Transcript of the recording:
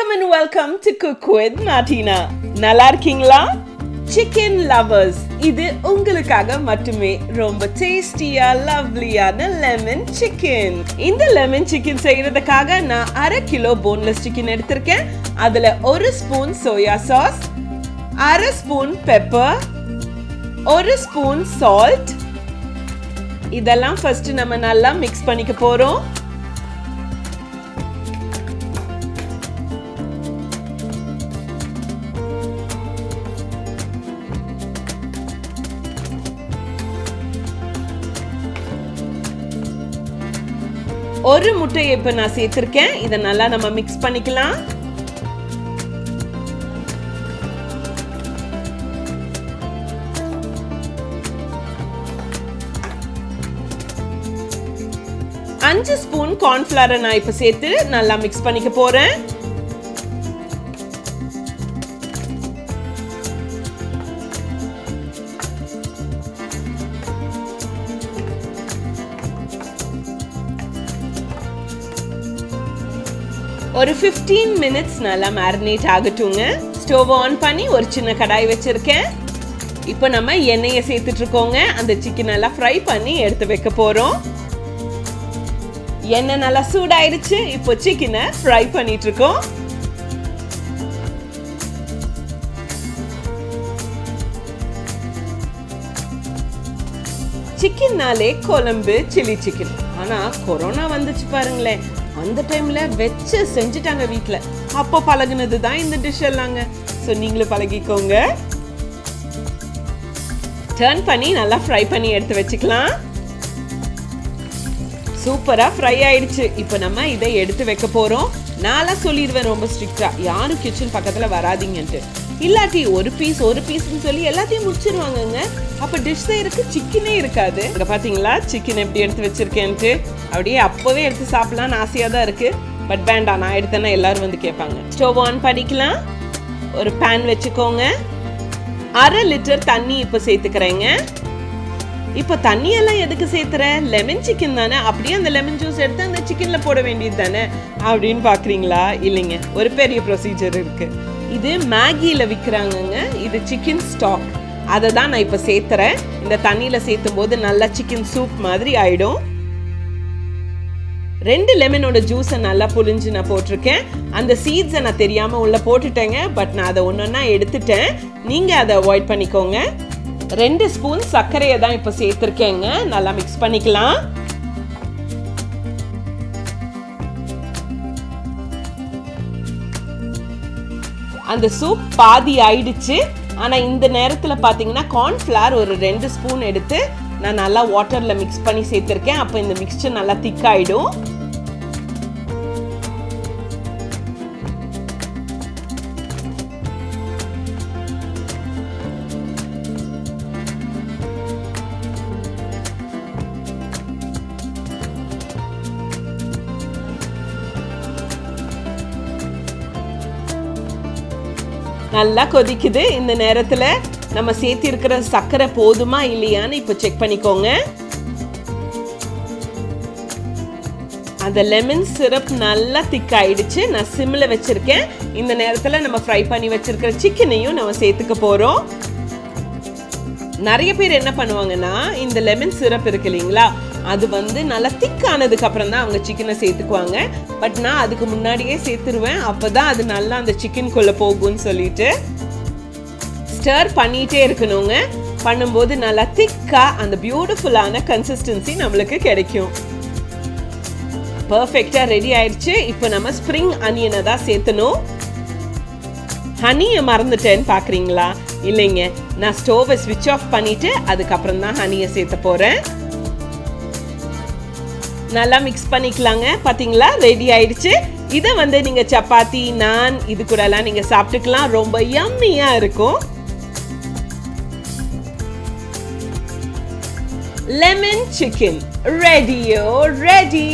Welcome and welcome to Cook with Martina. நல்லா இருக்கீங்களா? Chicken lovers, இது உங்களுக்காக மட்டுமே ரொம்ப டேஸ்டியா லவ்லியான லெமன் சிக்கன். இந்த லெமன் சிக்கன் செய்யறதுக்காக நான் 1/2 கிலோ போன்லெஸ் சிக்கன் எடுத்திருக்கேன். அதுல 1 spoon soya sauce, 1/2 spoon pepper, 1 spoon salt. இதெல்லாம் ஃபர்ஸ்ட் நம்ம நல்லா மிக்ஸ் பண்ணிக்க போறோம். ஒரு முட்டையை இப்ப நான் சேர்த்திருக்கேன். இதை நல்லா நம்ம மிக்ஸ் பண்ணிக்கலாம். அஞ்சு ஸ்பூன் கார்ன்ஃபிளவரை நான் இப்ப சேர்த்து நல்லா மிக்ஸ் பண்ணிக்க போறேன். ஒரு 15 மினிட்ஸ் நல்லா மேரினேட் ஆகட்டுங்க. ஸ்டவ் ஆன் பண்ணி ஒரு சின்ன கடாய் வச்சிருக்கேன். இப்போ நம்ம எண்ணெயை சேர்த்துட்டு இருக்கோங்க. அந்த சிக்கன் நல்லா ஃப்ரை பண்ணி எடுத்து வைக்க போறோம். எண்ணெய் நல்லா சூடாயிடுச்சு. இப்போ சிக்கனை ஃப்ரை பண்ணிட்டு இருக்கோம். சிக்கன்னாலே குழம்பு சில்லி சிக்கன். ஆனா கொரோனா வந்துச்சு பாருங்களேன். அந்த டைம்ல வெச்சு செஞ்சுட்டாங்க வீட்டுல. அப்போ பழகுனது தான் இந்த டிஷ் எல்லாங்க. ஸோ நீங்களும் பழகிக்கோங்க. டர்ன் பண்ணி நல்லா ஃப்ரை பண்ணி எடுத்து வச்சுக்கலாம். சூப்பரா ஃப்ரை ஆயிடுச்சு. இப்போ நம்ம இதை எடுத்து வைக்க போறோம். நான்லாம் சொல்லிடுவேன் ரொம்ப ஸ்ட்ரிக்டா, யாரும் கிச்சன் பக்கத்துல வராதிங்கன்ட்டு. இல்லாட்டி ஒரு பீஸ்ன்னு சொல்லி எல்லாத்தையும் முடிச்சிருவாங்கங்க. அப்ப டிஷ் செய்யறதுக்கு சிக்கனே இருக்காது. இங்க பாத்தீங்களா சிக்கன் எப்படி எடுத்து வச்சிருக்கேன்ட்டு. அப்படியே அப்பவே எடுத்து சாப்பிடலாம்னு ஆசையா தான் இருக்கு. பட் வேண்டாம், நான் எடுத்தேன்னா எல்லாரும் வந்து கேட்பாங்க. ஸ்டவ் ஆன் பண்ணிக்கலாம். ஒரு பேன் வச்சுக்கோங்க. 1/2 லிட்டர் தண்ணி இப்ப சேர்த்துக்கிறேங்க. இப்போ தண்ணி எல்லாம் எதுக்கு சேர்த்துறேன்? லெமன் சிக்கன் தானே, அப்படியே அந்த லெமன் ஜூஸ் எடுத்து அந்த சிக்கன்ல போட வேண்டியது தானே அப்படின்னு பாக்குறீங்களா? இல்லைங்க, ஒரு பெரிய ப்ரொசீஜர் இருக்கு. இது மேகியில விற்கிறாங்கங்க. இது சிக்கன் ஸ்டாக். அதை தான் நான் இப்போ சேர்த்துறேன். இந்த தண்ணியில சேர்த்தும் போது நல்லா சிக்கன் சூப் மாதிரி ஆயிடும். 2 லெமனோட ஜூஸை நல்லா புழிஞ்சு நான் போட்டிருக்கேன். அந்த சீட்ஸை நான் தெரியாம உள்ள போட்டுட்டேங்க. பட் நான் அதை ஒன்னொன்னா எடுத்துட்டேன். நீங்க அதை அவாய்ட் பண்ணிக்கோங்க. 2 ஸ்பூன் சர்க்கரையை தான் இப்போ சேர்த்திருக்கேங்க. நல்லா மிக்ஸ் பண்ணிக்கலாம். அந்த சூப் பாதி ஆயிடுச்சு. ஆனா இந்த நேரத்துல பாத்தீங்கன்னா கார்ன்ஃபிளவர் ஒரு 2 ஸ்பூன் எடுத்து நான் நல்லா வாட்டர்ல மிக்ஸ் பண்ணி சேர்த்திருக்கேன். அப்ப இந்த மிக்ஸ்சர் நல்லா திக் ஆயிடும். நல்லா கொதிக்குது. இந்த நேரத்துல நம்ம சேர்த்து இருக்கிற சர்க்கரை போதுமா இல்லையான்னு இப்ப செக் பண்ணிக்கோங்க. அந்த லெமன் சிரப் நல்லா திக் ஆயிடுச்சு. நான் சிம்ல வச்சிருக்கேன். இந்த நேரத்துல நம்ம ஃப்ரை பண்ணி வச்சிருக்கிற சிக்கனையும் நம்ம சேர்த்துக்க போறோம். நிறைய பேர் என்ன பண்ணுவாங்கன்னா, இந்த லெமன் சிரப் இருக்கு இல்லைங்களா, அது நல்லா திக் ஆனதுக்கு அப்புறம் தான் அவங்க சிக்கனை சேர்த்துக்குவாங்க. பட் நான் அதுக்கு முன்னாடியே சேர்த்துருவேன். அப்பதான் அது நல்லா அந்த சிக்கனுக்குள்ள போகும்னு சொல்லிட்டு ஸ்டர் பண்ணிட்டே இருக்கணுங்க. பண்ணும்போது நல்லா திக்கா அந்த பியூட்டிஃபுல்லான கன்சிஸ்டன்சி நம்மளுக்கு கிடைக்கும். பர்ஃபெக்டா ரெடி ஆயிடுச்சு. இப்போ நம்ம ஸ்ப்ரிங் அனியனை தான் சேர்த்தணும். ஹனியை மறந்துட்டேன்னு பாக்குறீங்களா? இல்லைங்க, நான் ஸ்டோவை ஸ்விட்ச் ஆஃப் பண்ணிட்டு அதுக்கப்புறம் தான் ஹனியை சேர்த்த போறேன். நல்லா மிக்ஸ் பண்ணிக்கலாங்க. பாத்தீங்களா, ரெடி ஆயிடுச்சு. இதை நீங்க சப்பாத்தி, நான் இது கூட எல்லாம் நீங்க சாப்பிட்டுக்கலாம். ரொம்ப யம்மியா இருக்கும். Lemon chicken ready.